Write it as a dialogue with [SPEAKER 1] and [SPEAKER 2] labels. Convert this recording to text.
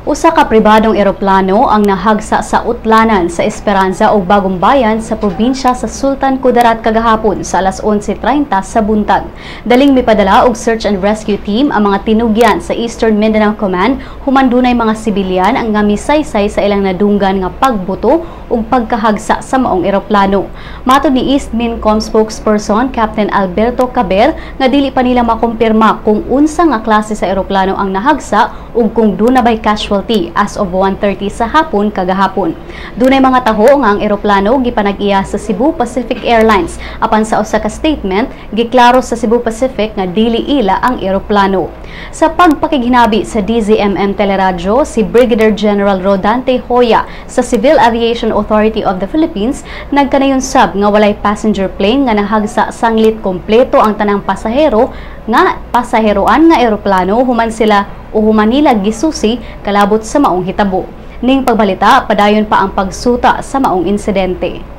[SPEAKER 1] Usa ka pribadong eroplano ang nahagsa sa utlanan sa Esperanza o Bagong Bayan sa probinsya sa Sultan Kudarat kagahapon sa alas 11:30 sa buntag. Daling mipadala og search and rescue team ang mga tinugyan sa Eastern Mindanao Command human dunay mga sibilyan ang ngamisaysay sa ilang nadunggan nga pagbuto ug pagkahagsa sa maong eroplano. Matod ni East Mincom spokesperson Captain Alberto Caber nga dili pa nila makumpirma kung unsa nga klase sa eroplano ang nahagsa ug kung duna bay casualty as of 1:30 sa hapon kagahapon. Dunay mga taho nga ang eroplano gipanag-iya sa Cebu Pacific Airlines apan sa usa ka statement giklaro sa Cebu Pacific nga dili ila ang eroplano. Sa pagpakiginabi sa DZMM Teleradyo, si Brigadier General Rodante Hoya sa Civil Aviation Authority of the Philippines nagkanayon sab nga walay passenger plane nga nahagsa sanglit kompleto ang tanang pasaheroan nga eroplano human nila gisusi kalabot sa maong hitabo. Ning pagbalita, padayon pa ang pagsuta sa maong insidente.